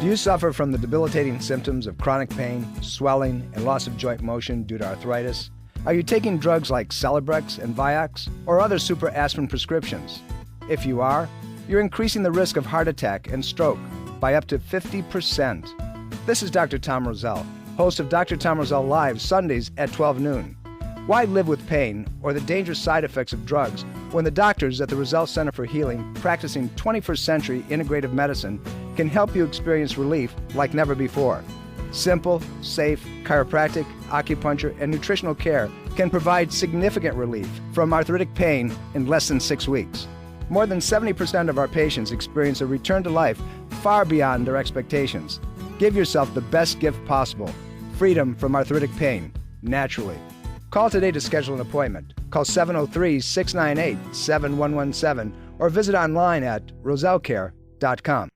Do you suffer from the debilitating symptoms of chronic pain, swelling, and loss of joint motion due to arthritis? Are you taking drugs like Celebrex and Vioxx or other super aspirin prescriptions? If you are, you're increasing the risk of heart attack and stroke by up to 50%. This is Dr. Tom Roselle, host of Dr. Tom Roselle Live Sundays at 12 noon. Why live with pain or the dangerous side effects of drugs when the doctors at the Roselle Center for Healing, practicing 21st century integrative medicine, can help you experience relief like never before? Simple, safe chiropractic, acupuncture, and nutritional care can provide significant relief from arthritic pain in less than 6 weeks. More than 70% of our patients experience a return to life far beyond their expectations. Give yourself the best gift possible, freedom from arthritic pain, naturally. Call today to schedule an appointment. Call 703-698-7117 or visit online at rosellecare.com.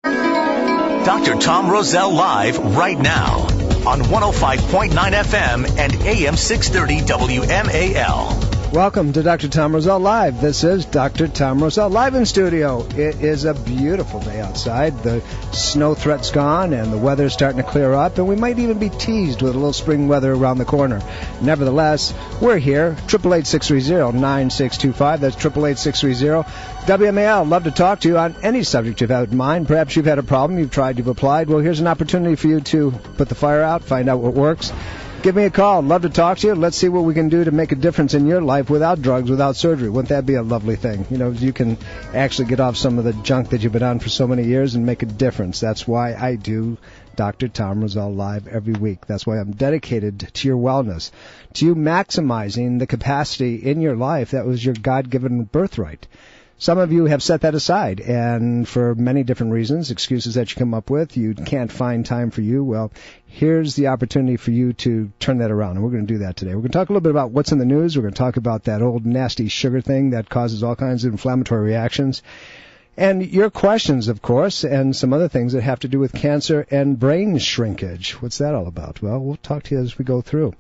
Dr. Tom Roselle Live right now on 105.9 FM and AM 630 WMAL. Welcome to Dr. Tom Roselle Live. This is Dr. Tom Roselle live in studio. It is a beautiful day outside. The snow threat's gone and the weather's starting to clear up, and we might even be teased with a little spring weather around the corner. Nevertheless, we're here. 888-630-9625. That's 888-630-WMAL. Love to talk to you on any subject you've had in mind. Perhaps you've had a problem, you've tried, you've applied. Well, here's an opportunity for you to put the fire out, find out what works. Give me a call. Love to talk to you. Let's see what we can do to make a difference in your life without drugs, without surgery. Wouldn't that be a lovely thing? You know, you can actually get off some of the junk that you've been on for so many years and make a difference. That's why I do Dr. Tom Roselle Live every week. That's why I'm dedicated to your wellness, to you maximizing the capacity in your life that was your God-given birthright. Some of you have set that aside, and for many different reasons, excuses that you come up with, you can't find time for you. Well, here's the opportunity for you to turn that around, and we're going to do that today. We're going to talk a little bit about what's in the news. We're going to talk about that old nasty sugar thing that causes all kinds of inflammatory reactions, and your questions, of course, and some other things that have to do with cancer and brain shrinkage. What's that all about? Well, we'll talk to you as we go through.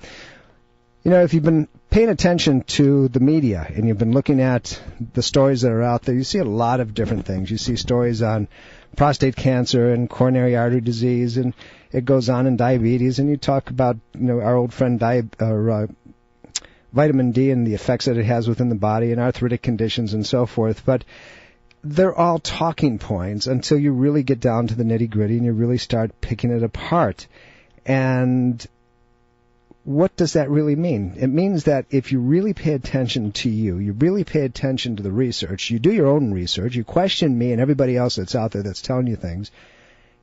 You know, if you've been paying attention to the media and you've been looking at the stories that are out there, you see a lot of different things. You see stories on prostate cancer and coronary artery disease, and it goes on in diabetes, and you talk about, you know, our old friend vitamin D and the effects that it has within the body and arthritic conditions and so forth. But they're all talking points until you really get down to the nitty-gritty and you really start picking it apart. And what does that really mean? It means that if you really pay attention to you really pay attention to the research, you do your own research, you question me and everybody else that's out there that's telling you things,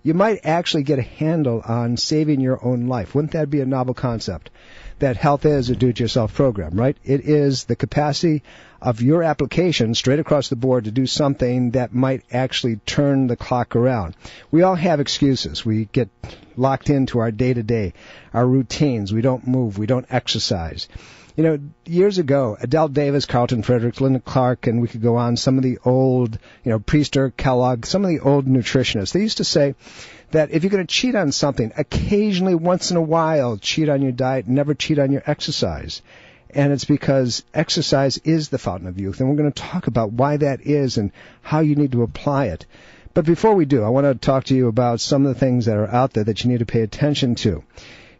you might actually get a handle on saving your own life. Wouldn't that be a novel concept? That health is a do-it-yourself program, right? It is the capacity of your application straight across the board to do something that might actually turn the clock around. We all have excuses. We get locked into our day-to-day, our routines. We don't move. We don't exercise. You know, years ago, Adele Davis, Carlton Fredericks, Linda Clark, and we could go on, some of the old, you know, Priester, Kellogg, some of the old nutritionists, they used to say that if you're going to cheat on something, occasionally, once in a while, cheat on your diet, never cheat on your exercise. And it's because exercise is the fountain of youth. And we're going to talk about why that is and how you need to apply it. But before we do, I want to talk to you about some of the things that are out there that you need to pay attention to.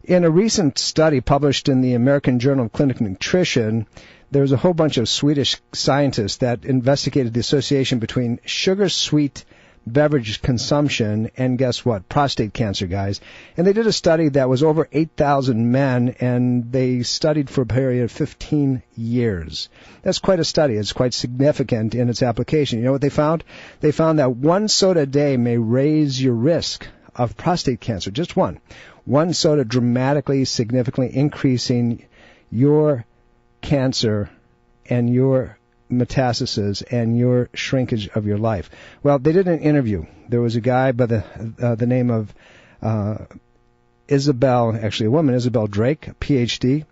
In a recent study published in the American Journal of Clinical Nutrition, there was a whole bunch of Swedish scientists that investigated the association between sugar-sweet beverage consumption and, guess what, prostate cancer, guys. And they did a study that was over 8,000 men, and they studied for a period of 15 years. That's quite a study. It's quite significant in its application. You know what they found? They found that one soda a day may raise your risk of prostate cancer, just one. One soda dramatically, significantly increasing your cancer and your metastasis and your shrinkage of your life. Well, they did an interview. There was a guy by the name of Isabel, actually a woman, Isabel Drake, a PhD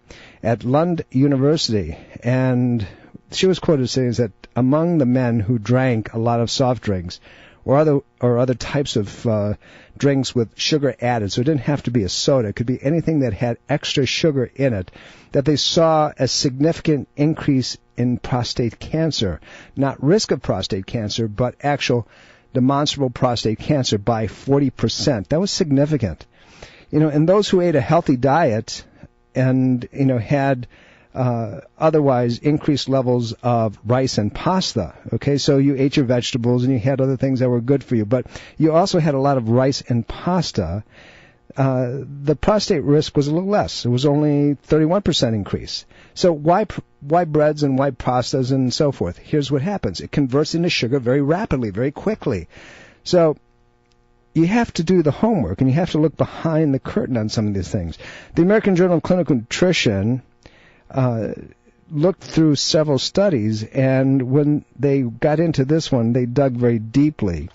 at Lund University, and she was quoted saying that among the men who drank a lot of soft drinks or other types of drinks with sugar added, so it didn't have to be a soda, it could be anything that had extra sugar in it, that they saw a significant increase in prostate cancer. Not risk of prostate cancer, but actual demonstrable prostate cancer by 40%. That was significant. And those who ate a healthy diet and, had otherwise increased levels of rice and pasta. Okay, so you ate your vegetables and you had other things that were good for you, but you also had a lot of rice and pasta. The prostate risk was a little less. It was only 31% increase. So why breads and why pastas and so forth? Here's what happens. It converts into sugar very rapidly, very quickly. So you have to do the homework and you have to look behind the curtain on some of these things. The American Journal of Clinical Nutrition looked through several studies, and when they got into this one, they dug very deeply.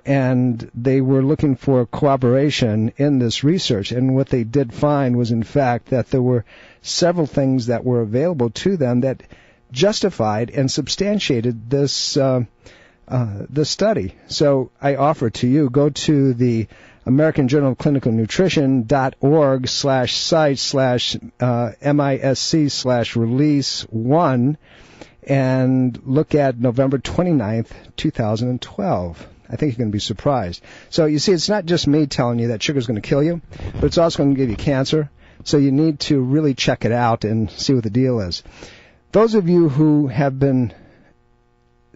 And they were looking for cooperation in this research, and what they did find was, in fact, that there were several things that were available to them that justified and substantiated this study. So I offer to you, go to the American Journal of Clinical Nutrition.org/site/MISC/release1 and look at November 29th, 2012. I think you're going to be surprised. So you see, it's not just me telling you that sugar is going to kill you, but it's also going to give you cancer. So you need to really check it out and see what the deal is. Those of you who have been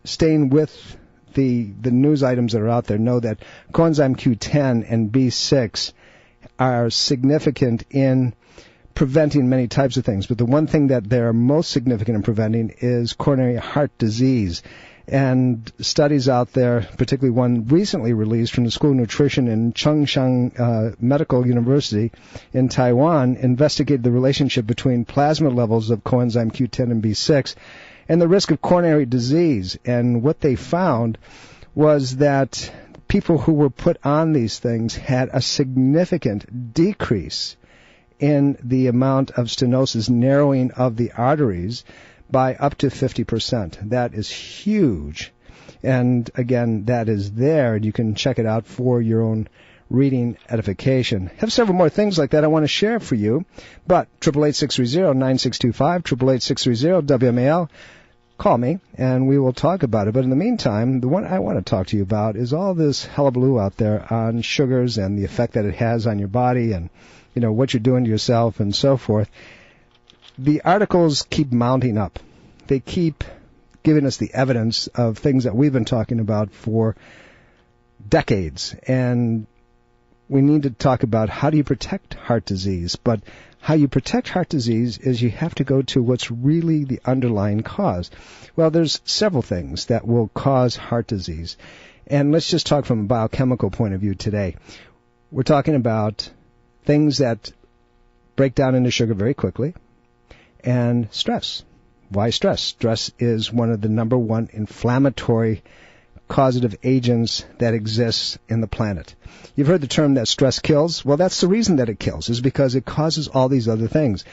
staying with the news items that are out there know that coenzyme Q10 and B6 are significant in preventing many types of things. But the one thing that they're most significant in preventing is coronary heart disease. And studies out there, particularly one recently released from the School of Nutrition in Chung-Chang Medical University in Taiwan, investigated the relationship between plasma levels of coenzyme Q10 and B6 and the risk of coronary disease. And what they found was that people who were put on these things had a significant decrease in the amount of stenosis, narrowing of the arteries, by up to 50%. That is huge. And again, that is there, and you can check it out for your own reading edification. I have several more things like that I want to share for you, but 888-630-9625, 888-630-WMAL. Call me, and we will talk about it. But in the meantime, the one I want to talk to you about is all this hullabaloo out there on sugars and the effect that it has on your body and, what you're doing to yourself and so forth. The articles keep mounting up. They keep giving us the evidence of things that we've been talking about for decades. And we need to talk about how do you protect heart disease. But how you protect heart disease is you have to go to what's really the underlying cause. Well, there's several things that will cause heart disease. And let's just talk from a biochemical point of view today. We're talking about things that break down into sugar very quickly. And stress. Why stress? Stress is one of the number one inflammatory causative agents that exists in the planet. You've heard the term that stress kills. Well, that's the reason that it kills, is because it causes all these other things.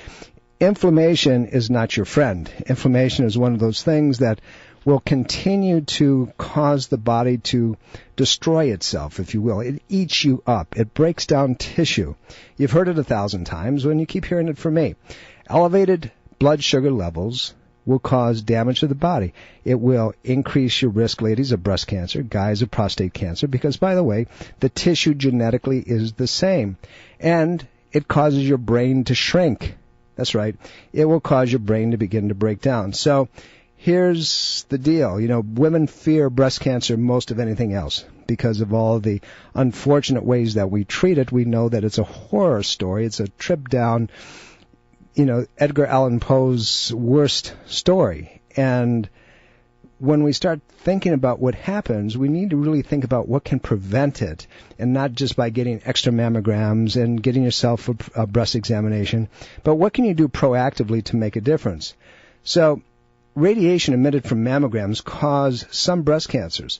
Inflammation is not your friend. Inflammation is one of those things that will continue to cause the body to destroy itself, if you will. It eats you up. It breaks down tissue. You've heard it 1,000 times when you keep hearing it from me. Elevated blood sugar levels will cause damage to the body. It will increase your risk, ladies, of breast cancer, guys, of prostate cancer, because, by the way, the tissue genetically is the same. And it causes your brain to shrink. That's right. It will cause your brain to begin to break down. So here's the deal. Women fear breast cancer most of anything else because of all the unfortunate ways that we treat it. We know that it's a horror story. It's a trip down Edgar Allan Poe's worst story. And when we start thinking about what happens, we need to really think about what can prevent it, and not just by getting extra mammograms and getting yourself a breast examination, but what can you do proactively to make a difference? So radiation emitted from mammograms cause some breast cancers.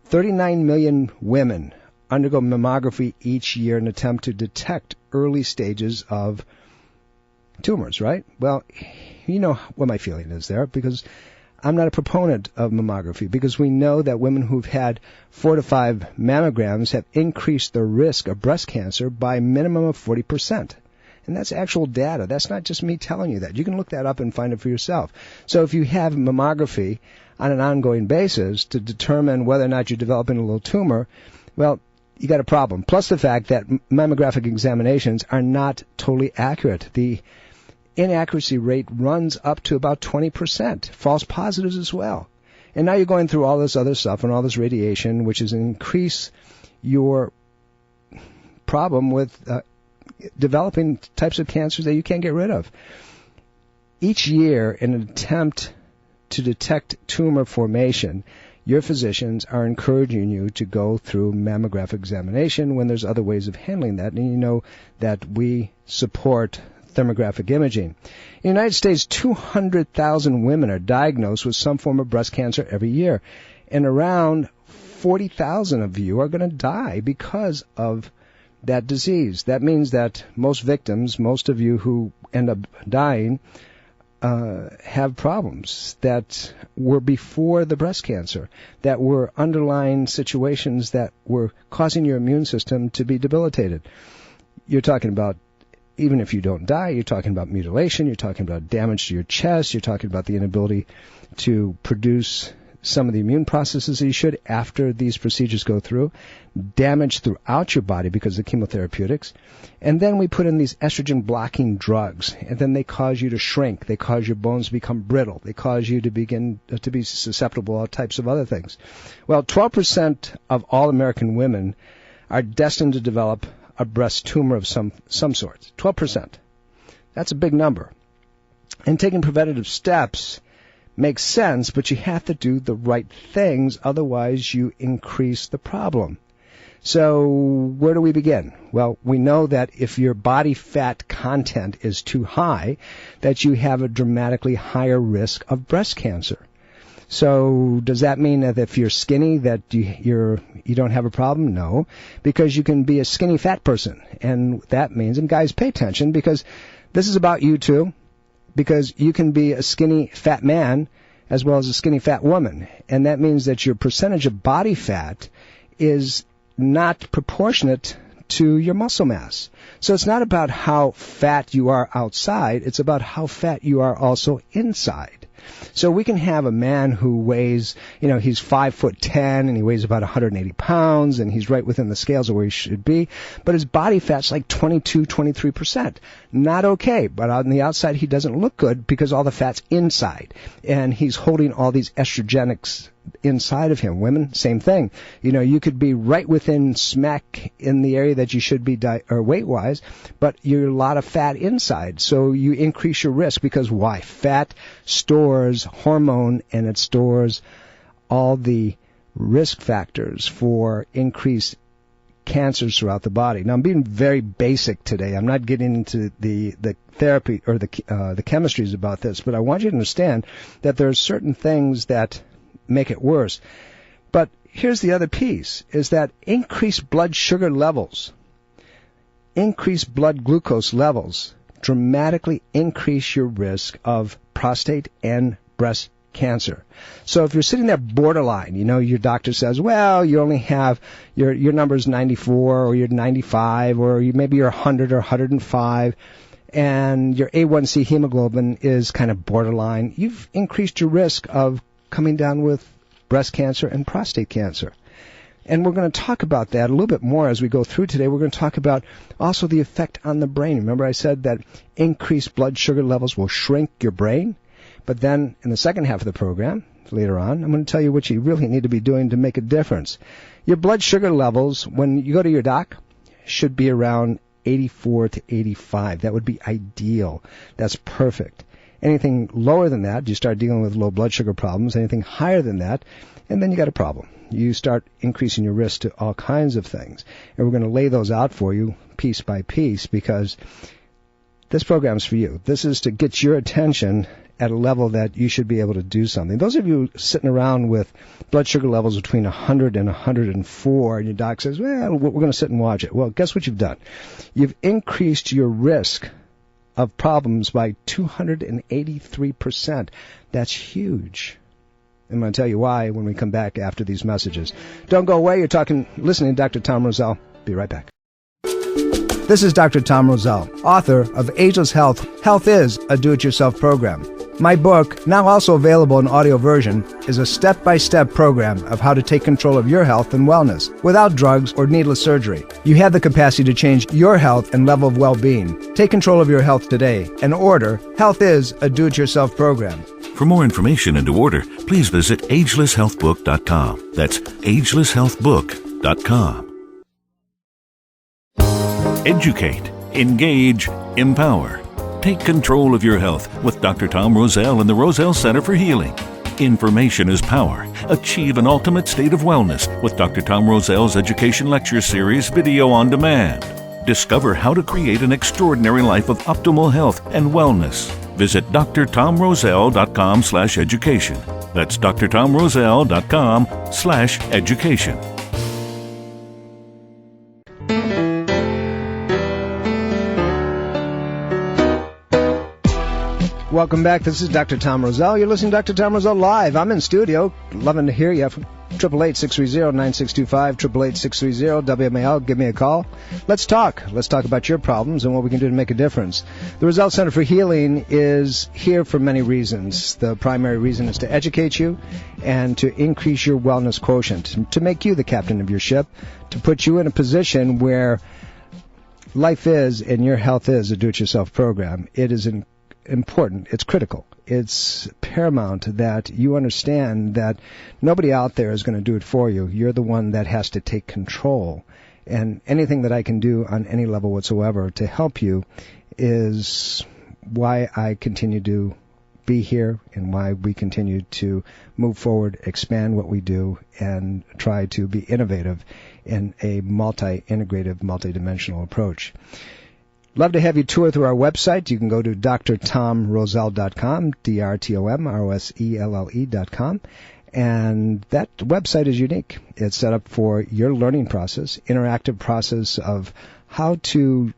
39 million women undergo mammography each year in an attempt to detect early stages of tumors, right? Well, you know what my feeling is there, because I'm not a proponent of mammography, because we know that women who've had 4 to 5 mammograms have increased their risk of breast cancer by a minimum of 40%. And that's actual data. That's not just me telling you that. You can look that up and find it for yourself. So if you have mammography, on an ongoing basis to determine whether or not you're developing a little tumor, well, you got a problem. Plus the fact that mammographic examinations are not totally accurate. The inaccuracy rate runs up to about 20%. False positives as well. And now you're going through all this other stuff and all this radiation, which is increase your problem with developing types of cancers that you can't get rid of. Each year, in an attempt to detect tumor formation, your physicians are encouraging you to go through mammographic examination when there's other ways of handling that. And you know that we support thermographic imaging. In the United States, 200,000 women are diagnosed with some form of breast cancer every year. And around 40,000 of you are going to die because of that disease. That means that most victims, most of you who end up dying, have problems that were before the breast cancer, that were underlying situations that were causing your immune system to be debilitated. You're talking about, even if you don't die, you're talking about mutilation, you're talking about damage to your chest, you're talking about the inability to produce some of the immune processes that you should after these procedures go through, damage throughout your body because of chemotherapeutics, and then we put in these estrogen-blocking drugs, and then they cause you to shrink, they cause your bones to become brittle, they cause you to begin to be susceptible to all types of other things. Well, 12% of all American women are destined to develop a breast tumor of some sort. 12%. That's a big number. And taking preventative steps makes sense, but you have to do the right things, otherwise you increase the problem. So where do we begin? Well, we know that if your body fat content is too high, that you have a dramatically higher risk of breast cancer. So does that mean that if you're skinny that you don't have a problem? No, because you can be a skinny fat person, and that means, and guys, pay attention, because this is about you too, because you can be a skinny fat man as well as a skinny fat woman, and that means that your percentage of body fat is not proportionate to your muscle mass. So it's not about how fat you are outside, it's about how fat you are also inside. So we can have a man who weighs, he's 5'10", and he weighs about 180 pounds, and he's right within the scales of where he should be, but his body fat's like 22-23%. Not okay, but on the outside he doesn't look good because all the fat's inside, and he's holding all these estrogenics inside of him. Women, same thing. You could be right within smack in the area that you should be weight-wise, but you're a lot of fat inside, so you increase your risk. Because why? Fat stores hormone, and it stores all the risk factors for increased cancers throughout the body. Now, I'm being very basic today. I'm not getting into the therapy or the chemistries about this, but I want you to understand that there are certain things that make it worse. But here's the other piece, is that increased blood sugar levels, increased blood glucose levels dramatically increase your risk of prostate and breast cancer. So if you're sitting there borderline, your doctor says, well, you only have, your number's 94 or you're 95 or maybe you're 100 or 105, and your A1C hemoglobin is kind of borderline, you've increased your risk of coming down with breast cancer and prostate cancer. And we're going to talk about that a little bit more as we go through today. We're going to talk about also the effect on the brain. Remember I said that increased blood sugar levels will shrink your brain? But then in the second half of the program, later on, I'm going to tell you what you really need to be doing to make a difference. Your blood sugar levels, when you go to your doc, should be around 84 to 85. That would be ideal. That's perfect. Anything lower than that, you start dealing with low blood sugar problems. Anything higher than that, and then you got a problem. You start increasing your risk to all kinds of things. And we're going to lay those out for you piece by piece, because this program's for you. This is to get your attention at a level that you should be able to do something. Those of you sitting around with blood sugar levels between 100 and 104, and your doc says, well, we're going to sit and watch it. Well, guess what you've done? You've increased your risk of problems by 283%. That's huge. I'm going to tell you why when we come back after these messages. Don't go away. You're listening to Dr. Tom Roselle. Be right back. This is Dr. Tom Roselle, author of Ageless Health. Health is a do-it-yourself program. My book, now also available in audio version, is a step-by-step program of how to take control of your health and wellness without drugs or needless surgery. You have the capacity to change your health and level of well-being. Take control of your health today and order Health is a Do-It-Yourself program. For more information and to order, please visit agelesshealthbook.com. That's agelesshealthbook.com. Educate, engage, empower. Take control of your health with Dr. Tom Roselle and the Roselle Center for Healing. Information is power. Achieve an ultimate state of wellness with Dr. Tom Roselle's Education Lecture Series Video on Demand. Discover how to create an extraordinary life of optimal health and wellness. Visit drtomroselle.com/education. That's drtomroselle.com/education. Welcome back. This is Dr. Tom Roselle. You're listening to Dr. Tom Roselle Live. I'm in studio. Loving to hear you. 888-630-9625, 888-630-WMAL. Give me a call. Let's talk. Let's talk about your problems and what we can do to make a difference. The Roselle Center for Healing is here for many reasons. The primary reason is to educate you and to increase your wellness quotient, to make you the captain of your ship, to put you in a position where life is and your health is a do-it-yourself program. It is important. It's critical. It's paramount that you understand that nobody out there is going to do it for you. You're the one that has to take control. And anything that I can do on any level whatsoever to help you is why I continue to be here and why we continue to move forward, expand what we do, and try to be innovative in a multi-integrative, multidimensional approach. Love to have you tour through our website. You can go to drtomroselle.com, drtomroselle.com, and that website is unique. It's set up for your learning process, interactive process of how to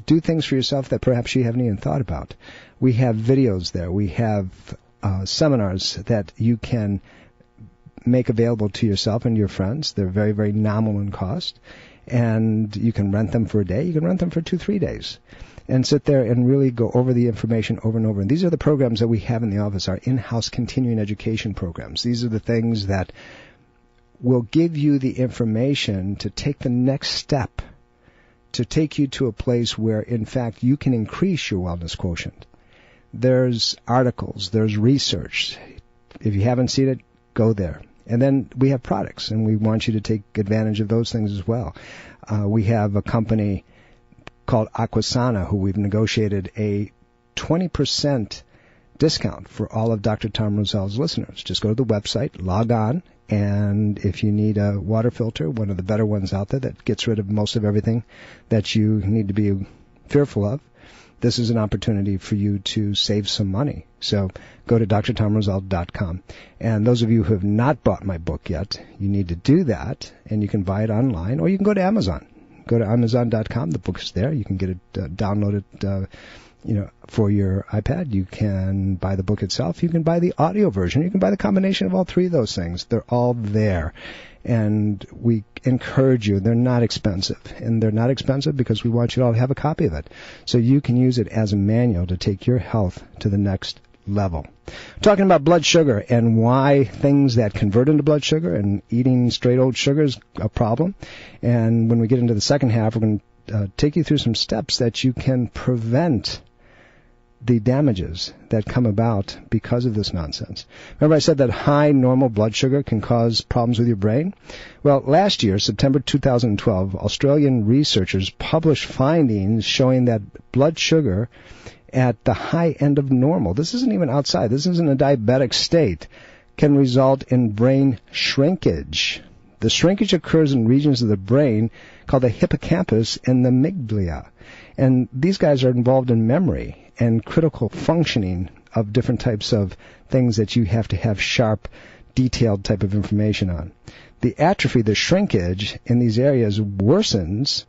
do things for yourself that perhaps you haven't even thought about. We have videos there. We have seminars that you can make available to yourself and your friends. They're very, very nominal in cost. And you can rent them for a day. You can rent them for 2-3 days and sit there and really go over the information over and over. And these are the programs that we have in the office, our in-house continuing education programs. These are the things that will give you the information to take the next step, to take you to a place where, in fact, you can increase your wellness quotient. There's articles, there's research. If you haven't seen it, go there. And then we have products, and we want you to take advantage of those things as well. We have a company called Aquasana, who we've negotiated a 20% discount for all of Dr. Tom Roselle's listeners. Just go to the website, log on, and if you need a water filter, one of the better ones out there that gets rid of most of everything that you need to be fearful of, this is an opportunity for you to save some money. So go to drtomroselle.com. And those of you who have not bought my book yet, you need to do that, and you can buy it online, or you can go to Amazon. Go to Amazon.com. The book is there. You can get it downloaded for your iPad. You can buy the book itself. You can buy the audio version. You can buy the combination of all three of those things. They're all there. And we encourage you. They're not expensive. And they're not expensive because we want you all to have a copy of it. So you can use it as a manual to take your health to the next level. Talking about blood sugar and why things that convert into blood sugar and eating straight old sugar is a problem. And when we get into the second half, we're going to take you through some steps that you can prevent the damages that come about because of this nonsense. Remember I said that high normal blood sugar can cause problems with your brain? Well, last year, September 2012, Australian researchers published findings showing that blood sugar at the high end of normal, this isn't even outside, this isn't a diabetic state, can result in brain shrinkage. The shrinkage occurs in regions of the brain called the hippocampus and the amygdala. And these guys are involved in memory and critical functioning of different types of things that you have to have sharp, detailed type of information on. The atrophy, the shrinkage in these areas worsens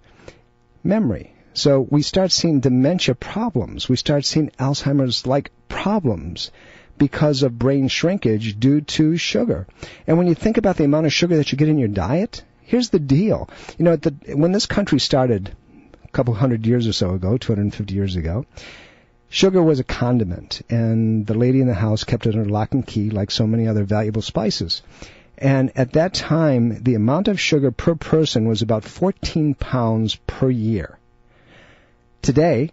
memory. So we start seeing dementia problems. We start seeing Alzheimer's-like problems because of brain shrinkage due to sugar. And when you think about the amount of sugar that you get in your diet, here's the deal. You know, when this country started a couple hundred years or so ago, 250 years ago, Sugar was a condiment, and the lady in the house kept it under lock and key like so many other valuable spices. And at that time, the amount of sugar per person was about 14 pounds per year. Today,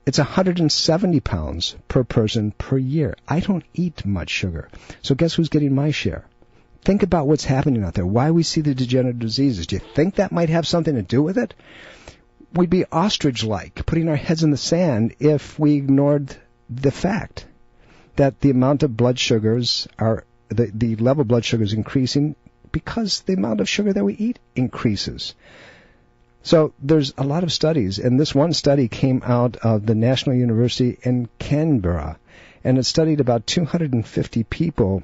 it's 170 pounds per person per year. I don't eat much sugar. So guess who's getting my share? Think about what's happening out there, why we see the degenerative diseases. Do you think that might have something to do with it? We'd be ostrich-like, putting our heads in the sand if we ignored the fact that the amount of blood sugars are, the level of blood sugar is increasing because the amount of sugar that we eat increases. So there's a lot of studies, and this one study came out of the National University in Canberra, and it studied about 250 people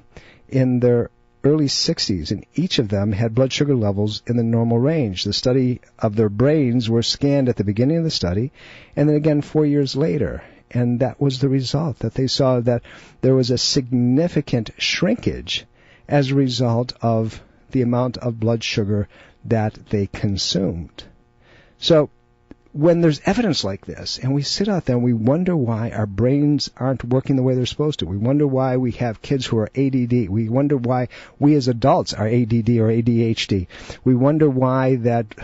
in their early 60s, and each of them had blood sugar levels in the normal range. The study of their brains were scanned at the beginning of the study, and then again 4 years later. And that was the result, that they saw that there was a significant shrinkage as a result of the amount of blood sugar that they consumed. So when there's evidence like this, and we sit out there and we wonder why our brains aren't working the way they're supposed to, we wonder why we have kids who are ADD, we wonder why we as adults are ADD or ADHD, we wonder why that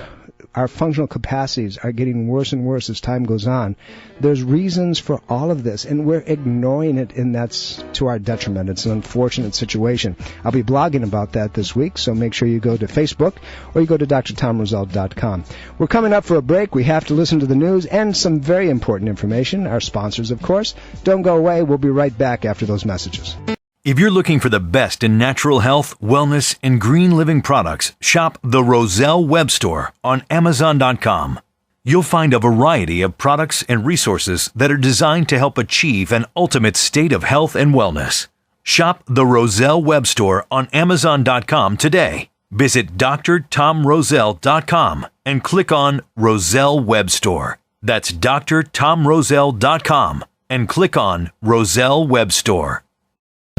our functional capacities are getting worse and worse as time goes on. There's reasons for all of this, and we're ignoring it, and that's to our detriment. It's an unfortunate situation. I'll be blogging about that this week, so make sure you go to Facebook or you go to drtomroselle.com. We're coming up for a break. We have to listen to the news and some very important information. Our sponsors, of course. Don't go away. We'll be right back after those messages. If you're looking for the best in natural health, wellness, and green living products, shop the Roselle web store on Amazon.com. You'll find a variety of products and resources that are designed to help achieve an ultimate state of health and wellness. Shop the Roselle web store on Amazon.com today. Visit drtomroselle.com and click on Roselle web store. That's drtomroselle.com and click on Roselle web store.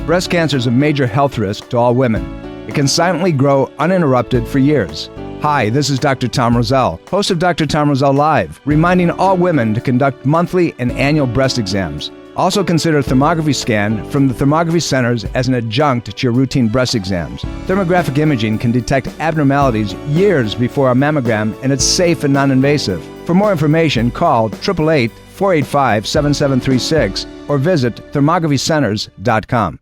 Breast cancer is a major health risk to all women. It can silently grow uninterrupted for years. Hi, this is Dr. Tom Roselle, host of Dr. Tom Roselle Live, reminding all women to conduct monthly and annual breast exams. Also consider a thermography scan from the thermography centers as an adjunct to your routine breast exams. Thermographic imaging can detect abnormalities years before a mammogram, and it's safe and non-invasive. For more information, call 888-485-7736 or visit thermographycenters.com.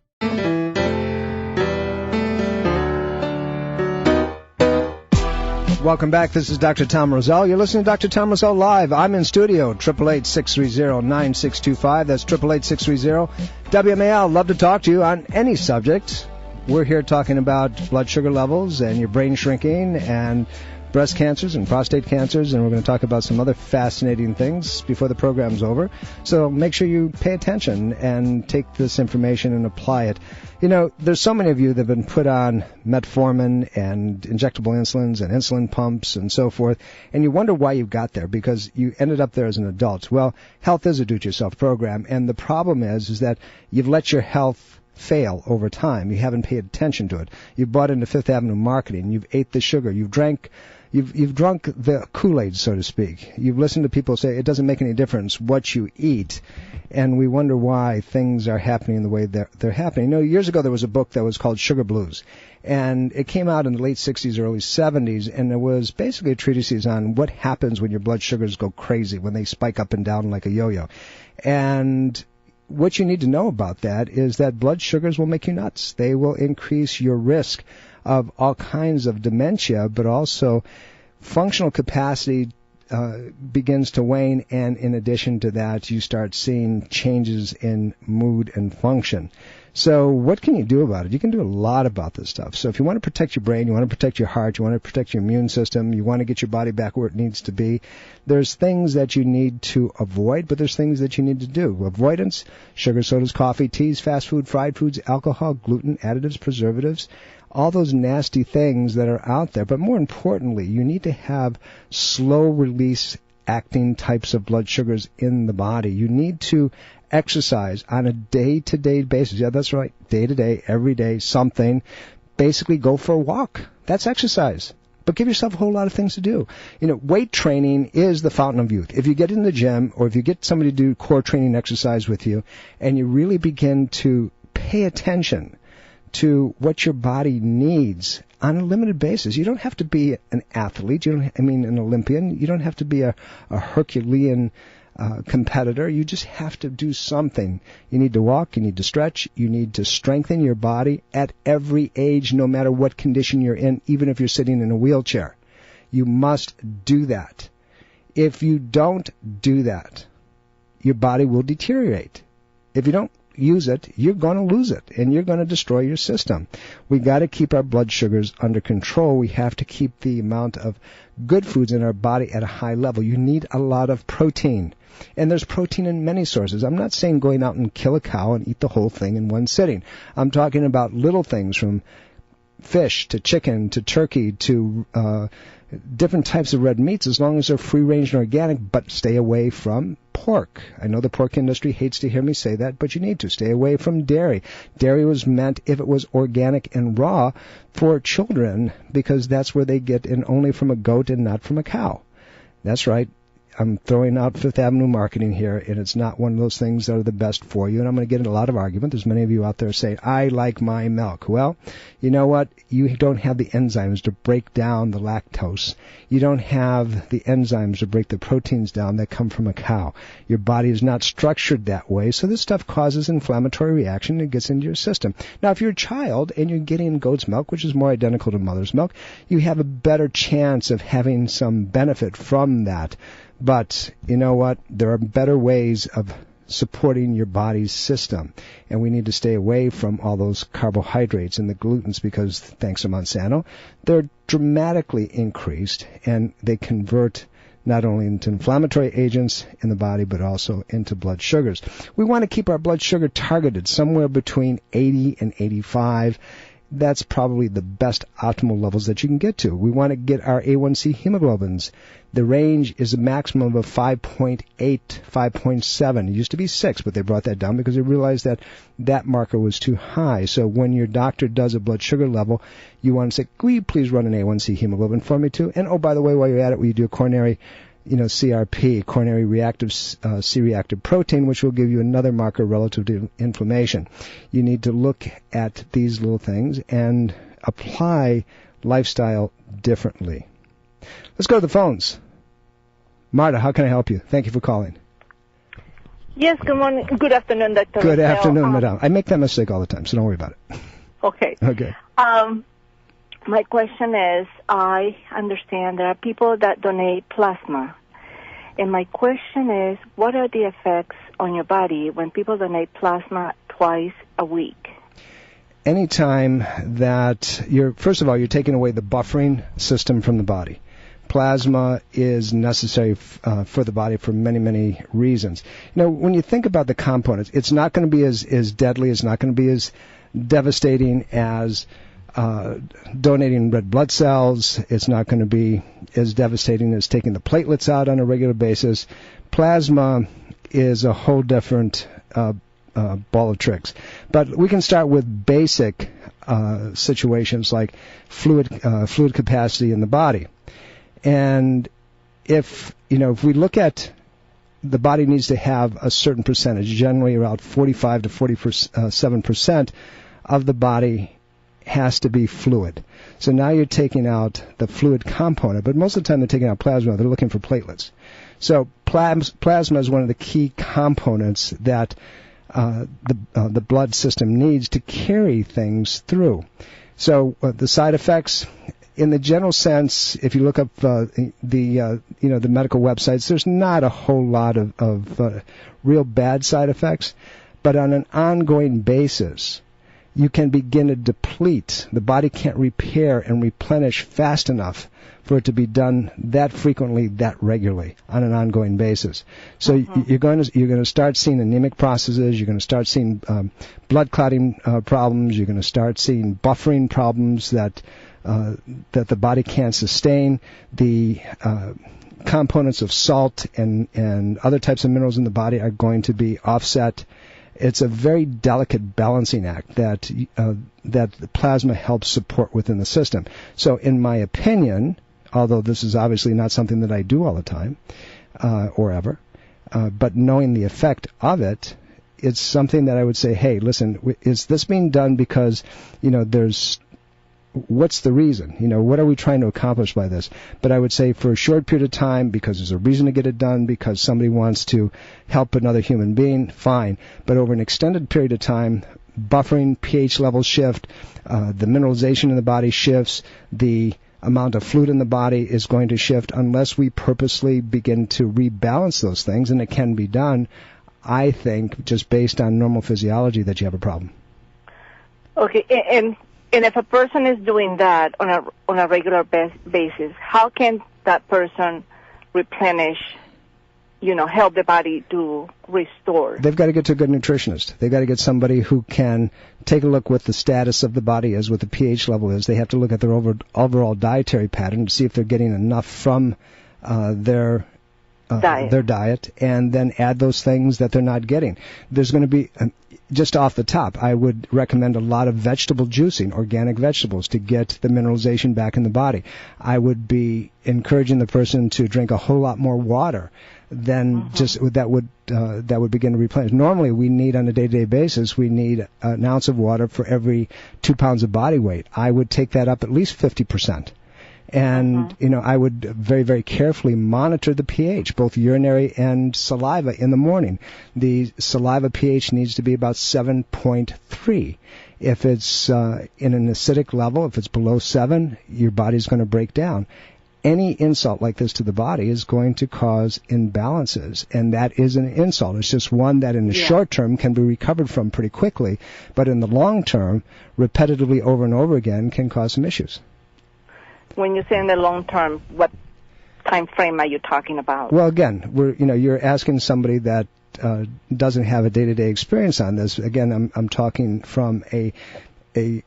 Welcome back. This is Dr. Tom Roselle. You're listening to Dr. Tom Roselle Live. I'm in studio, 888-630-9625. That's 888-630-WMAL. Love to talk to you on any subject. We're here talking about blood sugar levels and your brain shrinking and breast cancers and prostate cancers, and we're going to talk about some other fascinating things before the program's over. So make sure you pay attention and take this information and apply it. You know, there's so many of you that have been put on metformin and injectable insulins and insulin pumps and so forth, and you wonder why you got there, because you ended up there as an adult. Well, health is a do-it-yourself program, and the problem is that you've let your health fail over time. You haven't paid attention to it. You've bought into Fifth Avenue marketing. You've ate the sugar. You've drunk the Kool-Aid, so to speak. You've listened to people say it doesn't make any difference what you eat, and we wonder why things are happening the way they're happening. You know, years ago there was a book that was called Sugar Blues, and it came out in the late 60s, early 70s, and it was basically a treatise on what happens when your blood sugars go crazy, when they spike up and down like a yo-yo. And what you need to know about that is that blood sugars will make you nuts. They will increase your risk of all kinds of dementia, but also functional capacity begins to wane, and in addition to that, you start seeing changes in mood and function. So what can you do about it? You can do a lot about this stuff. So if you want to protect your brain, you want to protect your heart, you want to protect your immune system, you want to get your body back where it needs to be, there's things that you need to avoid, but there's things that you need to do. Avoidance: sugar, sodas, coffee, teas, fast food, fried foods, alcohol, gluten, additives, preservatives, all those nasty things that are out there. But more importantly, you need to have slow-release acting types of blood sugars in the body. You need to exercise on a day-to-day basis. Yeah, that's right. Day-to-day, every day, something. Basically, go for a walk. That's exercise. but give yourself a whole lot of things to do. Weight training is the fountain of youth. If you get in the gym, or if you get somebody to do core training exercise with you, and you really begin to pay attention to what your body needs on a limited basis. You don't have to be an athlete. An Olympian. You don't have to be a Herculean competitor. You just have to do something. You need to walk. You need to stretch. You need to strengthen your body at every age, no matter what condition you're in, even if you're sitting in a wheelchair. You must do that. If you don't do that, your body will deteriorate. If you don't use it, you're going to lose it, and you're going to destroy your system. We got to keep our blood sugars under control. We have to keep the amount of good foods in our body at a high level. You need a lot of protein, and there's protein in many sources. I'm not saying going out and kill a cow and eat the whole thing in one sitting. I'm talking about little things, from fish to chicken to turkey to different types of red meats, as long as they're free-range and organic, but stay away from pork. I know the pork industry hates to hear me say that, but you need to stay away from dairy. Dairy was meant, if it was organic and raw, for children, because that's where they get in, only from a goat and not from a cow. That's right. I'm throwing out Fifth Avenue marketing here, and it's not one of those things that are the best for you. And I'm going to get in a lot of argument. There's many of you out there saying, I like my milk. Well, you know what? You don't have the enzymes to break down the lactose. You don't have the enzymes to break the proteins down that come from a cow. Your body is not structured that way, so this stuff causes inflammatory reaction and gets into your system. Now, if you're a child and you're getting goat's milk, which is more identical to mother's milk, you have a better chance of having some benefit from that. But you know what? There are better ways of supporting your body's system, and we need to stay away from all those carbohydrates and the glutens, because thanks to Monsanto, they're dramatically increased, and they convert not only into inflammatory agents in the body, but also into blood sugars. We want to keep our blood sugar targeted somewhere between 80 and 85. That's probably the best optimal levels that you can get to. We want to get our A1C hemoglobins. The range is a maximum of 5.8, 5.7. It used to be 6, but they brought that down because they realized that that marker was too high. So when your doctor does a blood sugar level, you want to say, will you please run an A1C hemoglobin for me too? And oh, by the way, while you're at it, will you do a coronary CRP, coronary reactive C-reactive protein, which will give you another marker relative to inflammation. You need to look at these little things and apply lifestyle differently. Let's go to the phones. Marta, how can I help you? Thank you for calling. Yes, good morning. Good afternoon, Dr. Good afternoon, madam. I make that mistake all the time, so don't worry about it. Okay. Okay. My question is, I understand there are people that donate plasma. And my question is, what are the effects on your body when people donate plasma twice a week? Anytime that first of all, you're taking away the buffering system from the body. Plasma is necessary for the body for many, many reasons. When you think about the components, it's not going to be as deadly, it's not going to be as devastating as donating red blood cells. It's not going to be as devastating as taking the platelets out on a regular basis. Plasma is a whole different ball of tricks. But we can start with basic situations like fluid capacity in the body. And if we look at the body needs to have a certain percentage, generally around 45 to 47% of the body has to be fluid. So now you're taking out the fluid component, but most of the time they're taking out plasma. They're looking for platelets. So plasma is one of the key components that the blood system needs to carry things through. So the side effects, in the general sense, if you look up the medical websites, there's not a whole lot of real bad side effects, but on an ongoing basis, you can begin to deplete. The body can't repair and replenish fast enough for it to be done that frequently, that regularly, on an ongoing basis. So you're going to start seeing anemic processes. You're going to start seeing blood clotting problems. You're going to start seeing buffering problems that the body can't sustain. The components of salt and other types of minerals in the body are going to be offset. It's a very delicate balancing act that the plasma helps support within the system. So in my opinion, although this is obviously not something that I do all the time or ever, but knowing the effect of it, it's something that I would say, hey, listen, is this being done because, what's the reason? What are we trying to accomplish by this? But I would say for a short period of time, because there's a reason to get it done, because somebody wants to help another human being, fine. But over an extended period of time, buffering, pH levels shift, the mineralization in the body shifts, the amount of fluid in the body is going to shift unless we purposely begin to rebalance those things, and it can be done, I think, just based on normal physiology, that you have a problem. Okay, and if a person is doing that on a regular basis, how can that person replenish, help the body to restore? They've got to get to a good nutritionist. They've got to get somebody who can take a look what the status of the body is, what the pH level is. They have to look at their overall dietary pattern to see if they're getting enough from their diet, and then add those things that they're not getting. There's going to be, just off the top, I would recommend a lot of vegetable juicing, organic vegetables, to get the mineralization back in the body. I would be encouraging the person to drink a whole lot more water than just that would begin to replenish. Normally, we need, on a day-to-day basis, we need an ounce of water for every 2 pounds of body weight. I would take that up at least 50%. And, I would very, very carefully monitor the pH, both urinary and saliva, in the morning. The saliva pH needs to be about 7.3. If it's in an acidic level, if it's below 7, your body's going to break down. Any insult like this to the body is going to cause imbalances, and that is an insult. It's just one that in the short term can be recovered from pretty quickly, but in the long term, repetitively over and over again, can cause some issues. When you say in the long term, what time frame are you talking about? Well, again, you're asking somebody that doesn't have a day-to-day experience on this. Again, I'm talking from a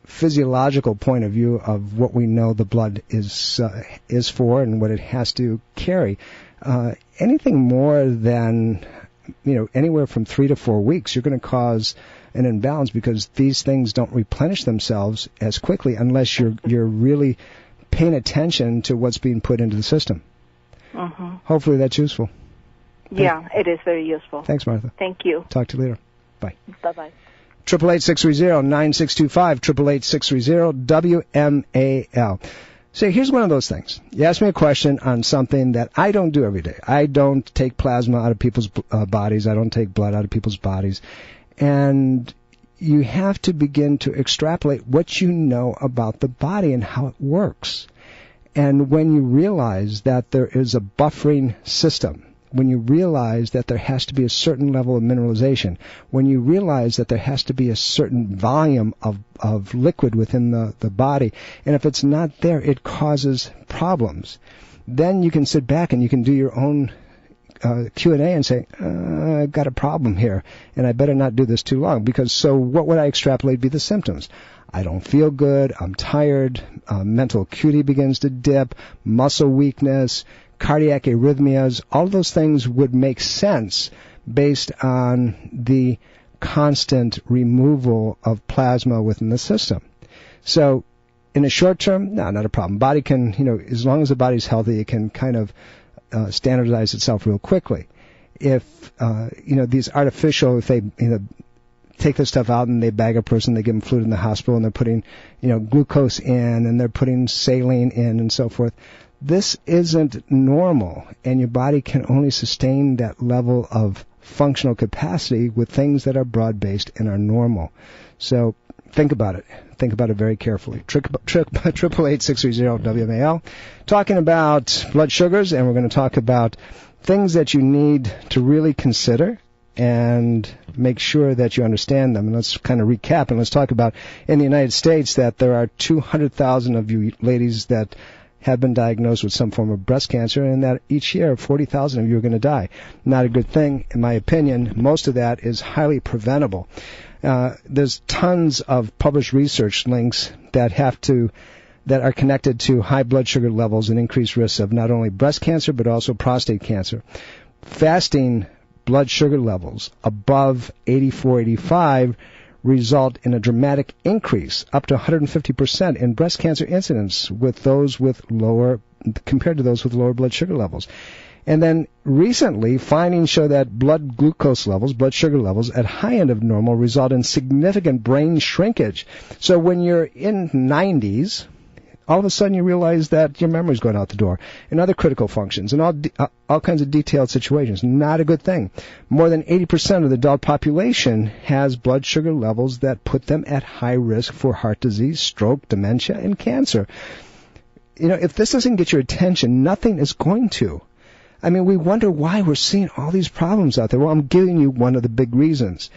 physiological point of view of what we know the blood is for and what it has to carry. Anything more than anywhere from 3 to 4 weeks, you're going to cause an imbalance, because these things don't replenish themselves as quickly unless you're really paying attention to what's being put into the system. Hopefully that's useful. Yeah, it is very useful. Thanks, Martha. Thank you. Talk to you later. Bye. Bye-bye. 888-630-9625, 888-630-WMAL. So here's one of those things. You ask me a question on something that I don't do every day. I don't take plasma out of people's bodies. I don't take blood out of people's bodies. And you have to begin to extrapolate what you know about the body and how it works. And when you realize that there is a buffering system, when you realize that there has to be a certain level of mineralization, when you realize that there has to be a certain volume of liquid within the body, and if it's not there, it causes problems, then you can sit back and you can do your own Q&A and say, I've got a problem here, and I better not do this too long, because so what would I extrapolate be the symptoms? I don't feel good, I'm tired, mental acuity begins to dip, muscle weakness, cardiac arrhythmias. All of those things would make sense based on the constant removal of plasma within the system. So in the short term, no, not a problem. Body can, as long as the body's healthy, it can kind of standardize itself real quickly. If these artificial, if they take this stuff out and they bag a person, they give them fluid in the hospital, and they're putting glucose in, and they're putting saline in, and so forth. This isn't normal, and your body can only sustain that level of functional capacity with things that are broad-based and are normal. So think about it. Think about it very carefully. 888-630-WMAL. Talking about blood sugars, and we're going to talk about things that you need to really consider and make sure that you understand them. And let's kind of recap, and let's talk about, in the United States, that there are 200,000 of you ladies that have been diagnosed with some form of breast cancer, and that each year 40,000 of you are going to die. Not a good thing, in my opinion. Most of that is highly preventable. There's tons of published research links that are connected to high blood sugar levels and increased risks of not only breast cancer but also prostate cancer. Fasting blood sugar levels above 84, 85 result in a dramatic increase, up to 150% in breast cancer incidence with those with lower, compared to those with lower blood sugar levels. And then recently, findings show that blood glucose levels, blood sugar levels at high end of normal result in significant brain shrinkage. So when you're in 90s, all of a sudden you realize that your memory's going out the door, and other critical functions, and all kinds of detailed situations. Not a good thing. More than 80% of the adult population has blood sugar levels that put them at high risk for heart disease, stroke, dementia, and cancer. You know, if this doesn't get your attention, nothing is going to. I mean, we wonder why we're seeing all these problems out there. Well, I'm giving you one of the big reasons.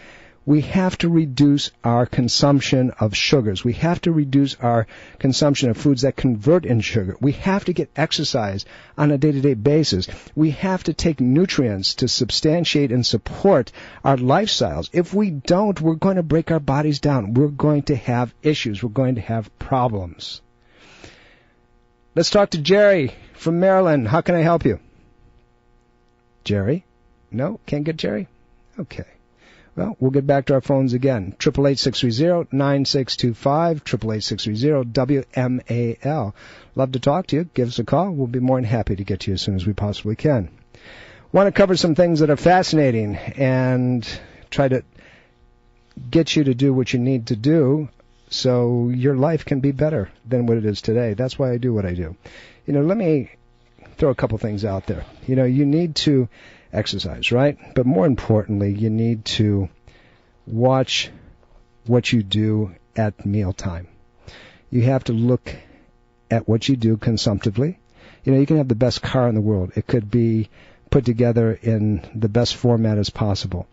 We have to reduce our consumption of sugars. We have to reduce our consumption of foods that convert in sugar. We have to get exercise on a day-to-day basis. We have to take nutrients to substantiate and support our lifestyles. If we don't, we're going to break our bodies down. We're going to have issues. We're going to have problems. Let's talk to Jerry from Maryland. How can I help you? Jerry? No? Can't get Jerry? Okay. Well, we'll get back to our phones again. 888-630-9625, 888-630-WMAL. Love to talk to you. Give us a call. We'll be more than happy to get to you as soon as we possibly can. Want to cover some things that are fascinating and try to get you to do what you need to do so your life can be better than what it is today. That's why I do what I do. You know, let me throw a couple things out there. You know, you need to exercise, right? But more importantly, you need to watch what you do at mealtime. You have to look at what you do consumptively. You know, you can have the best car in the world. It could be put together in the best format as possible.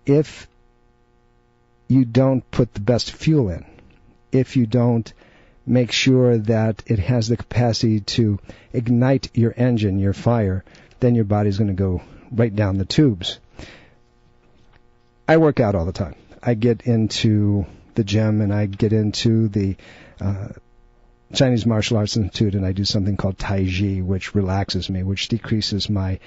If you don't put the best fuel in, if you don't make sure that it has the capacity to ignite your engine, your fire, then your body's going to go right down the tubes. I work out all the time. I get into the gym and I get into the Chinese Martial Arts Institute and I do something called Tai Chi, which relaxes me, which decreases my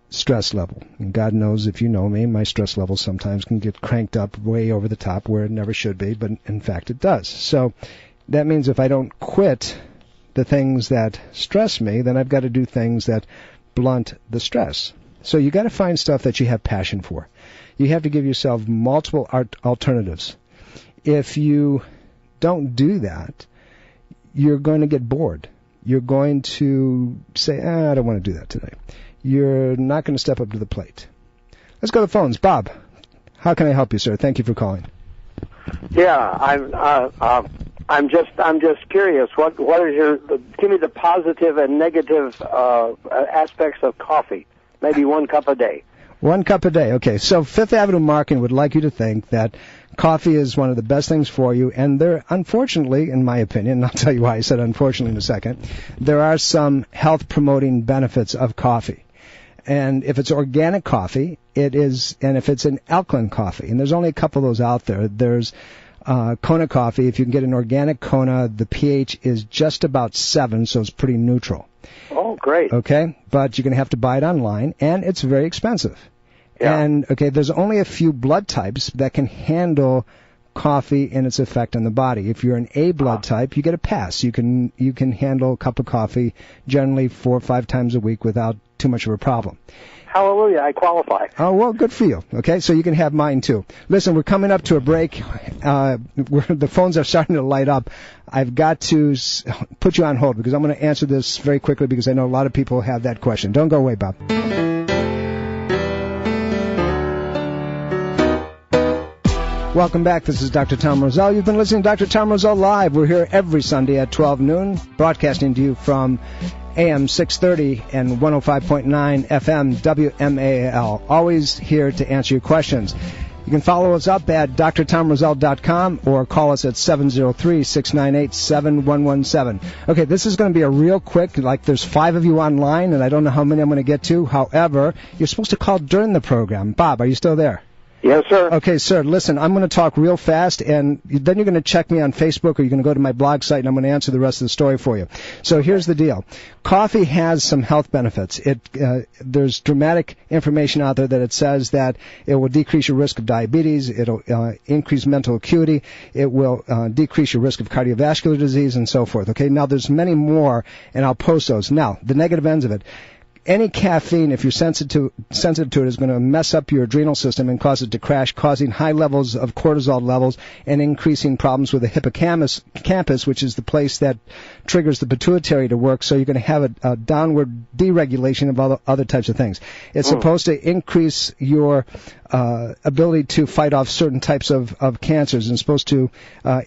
stress level. And God knows, if you know me, my stress level sometimes can get cranked up way over the top where it never should be, but in fact it does. So that means if I don't quit the things that stress me, then I've got to do things that blunt the stress. So you got to find stuff that you have passion for. You have to give yourself multiple alternatives. If you don't do that, you're going to get bored. You're going to say, I don't want to do that today. You're not going to step up to the plate. Let's go to the phones. Bob, how can I help you, sir? Thank you for calling. Yeah, I'm just curious. What is give me the positive and negative aspects of coffee? Maybe 1 cup a day. 1 cup a day. Okay. So Fifth Avenue Marketing would like you to think that coffee is one of the best things for you, and there, unfortunately, in my opinion, and I'll tell you why I said unfortunately in a second, there are some health-promoting benefits of coffee. And if it's organic coffee, it is, and if it's an alkaline coffee, and there's only a couple of those out there. There's Kona coffee. If you can get an organic Kona, the pH is just about 7, so it's pretty neutral. Oh, great. Okay, but you're going to have to buy it online, and it's very expensive. Yeah. And, okay, there's only a few blood types that can handle coffee and its effect on the body. If you're an A blood type, you get a pass. You can handle a cup of coffee generally 4 or 5 times a week without too much of a problem. Hallelujah, I qualify. Oh, well, good for you. Okay, so you can have mine too. Listen, we're coming up to a break. The phones are starting to light up. I've got to put you on hold because I'm going to answer this very quickly because I know a lot of people have that question. Don't go away, Bob. Welcome back. This is Dr. Tom Roselle. You've been listening to Dr. Tom Roselle Live. We're here every Sunday at 12 noon, broadcasting to you from AM 630 and 105.9 FM WMAL. Always here to answer your questions. You can follow us up at drtomroselle.com or call us at 703-698-7117. Okay, this is going to be a real quick, like there's 5 of you online, and I don't know how many I'm going to get to. However, you're supposed to call during the program. Bob, are you still there? Yes, sir. Okay, sir, listen, I'm going to talk real fast, and then you're going to check me on Facebook, or you're going to go to my blog site, and I'm going to answer the rest of the story for you. So here's the deal. Coffee has some health benefits. There's dramatic information out there that it says that it will decrease your risk of diabetes, it'll increase mental acuity, it will decrease your risk of cardiovascular disease, and so forth. Okay, now there's many more, and I'll post those. Now, the negative ends of it. Any caffeine, if you're sensitive to it, is going to mess up your adrenal system and cause it to crash, causing high levels of cortisol levels and increasing problems with the hippocampus, which is the place that triggers the pituitary to work. So you're going to have a downward deregulation of other types of things. It's supposed to increase your ability to fight off certain types of cancers, and supposed to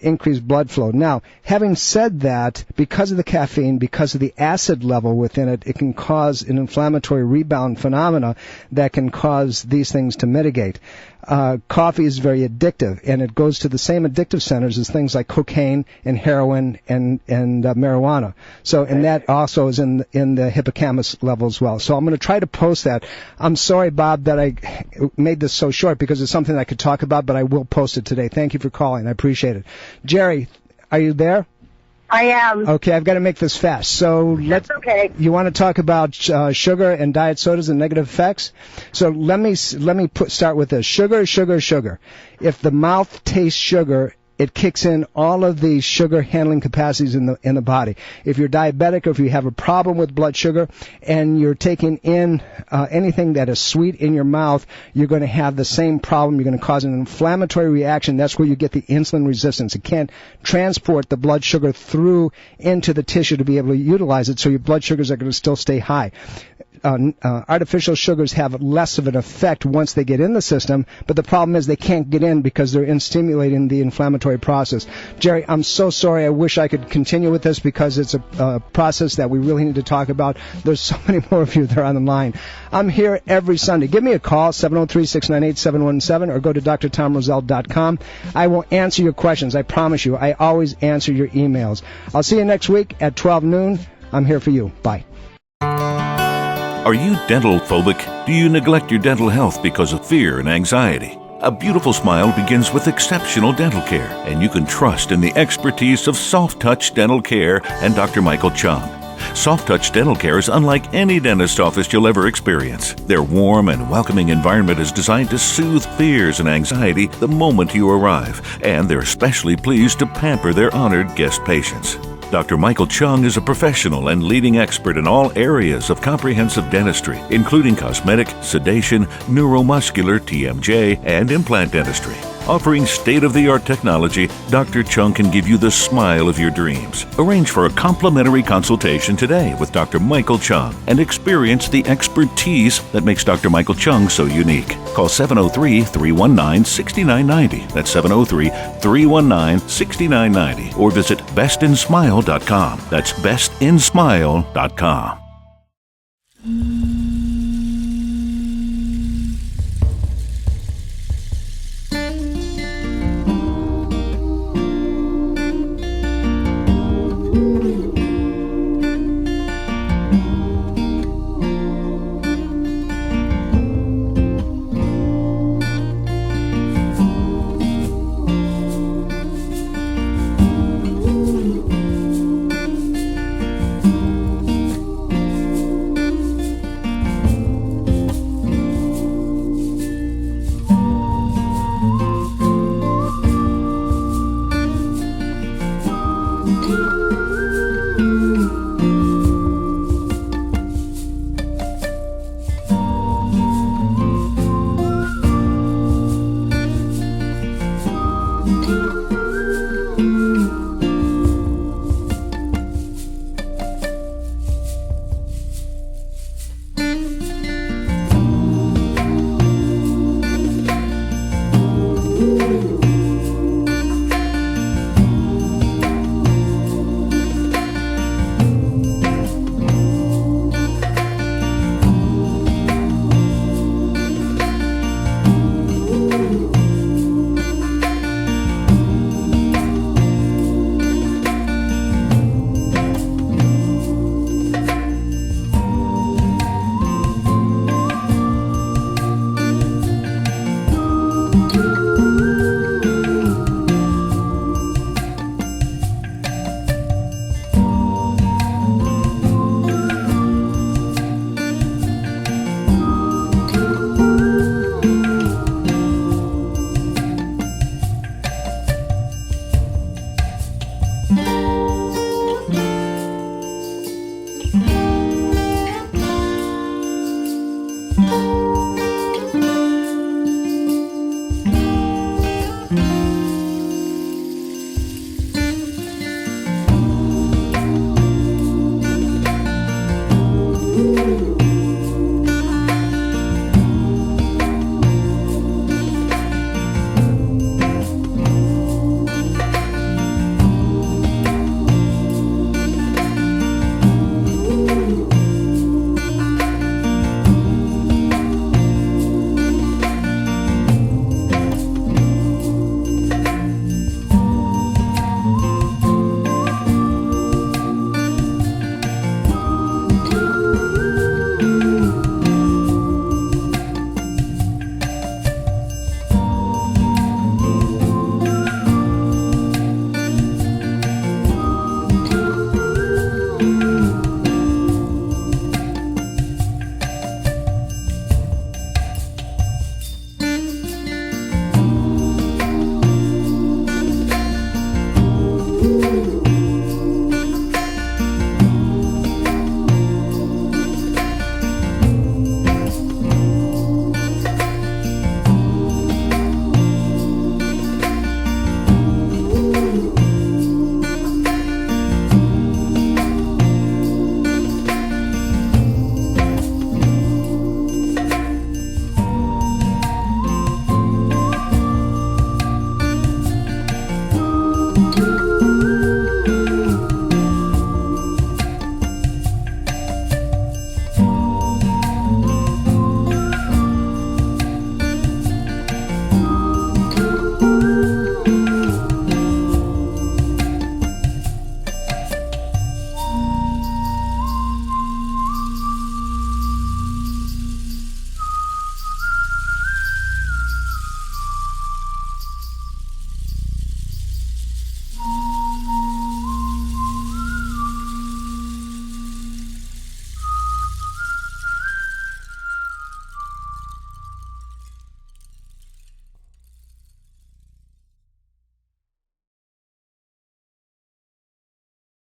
increase blood flow. Now, having said that, because of the caffeine, because of the acid level within it, it can cause an inflammatory rebound phenomena that can cause these things to mitigate. Coffee is very addictive, and it goes to the same addictive centers as things like cocaine and heroin and marijuana. So, and that also is in the hippocampus level as well. So I'm going to try to post that. I'm sorry, Bob, that I made this so short, because it's something I could talk about, but I will post it today. Thank you for calling. I appreciate it. Jerry, are you there? I am. Okay, I've got to make this fast. So That's okay. You want to talk about sugar and diet sodas and negative effects? So let me start with this. Sugar. If the mouth tastes sugar, it kicks in all of the sugar handling capacities in the body. If you're diabetic, or if you have a problem with blood sugar and you're taking in anything that is sweet in your mouth, you're going to have the same problem. You're going to cause an inflammatory reaction. That's where you get the insulin resistance. It can't transport the blood sugar through into the tissue to be able to utilize it, so your blood sugars are going to still stay high. Artificial sugars have less of an effect once they get in the system, but the problem is they can't get in because they're stimulating the inflammatory process. Jerry, I'm so sorry. I wish I could continue with this, because it's a process that we really need to talk about. There's so many more of you that are on the line. I'm here every Sunday. Give me a call, 703-698-717, or go to drtomroselle.com. I will answer your questions. I promise you. I always answer your emails. I'll see you next week at 12 noon. I'm here for you. Bye. Are you dental phobic? Do you neglect your dental health because of fear and anxiety? A beautiful smile begins with exceptional dental care, and you can trust in the expertise of Soft Touch Dental Care and Dr. Michael Chung. Soft Touch Dental Care is unlike any dentist office you'll ever experience. Their warm and welcoming environment is designed to soothe fears and anxiety the moment you arrive, and they're especially pleased to pamper their honored guest patients. Dr. Michael Chung is a professional and leading expert in all areas of comprehensive dentistry, including cosmetic, sedation, neuromuscular, TMJ, and implant dentistry. Offering state-of-the-art technology, Dr. Chung can give you the smile of your dreams. Arrange for a complimentary consultation today with Dr. Michael Chung and experience the expertise that makes Dr. Michael Chung so unique. Call 703-319-6990. That's 703-319-6990. Or visit bestinsmile.com. That's bestinsmile.com.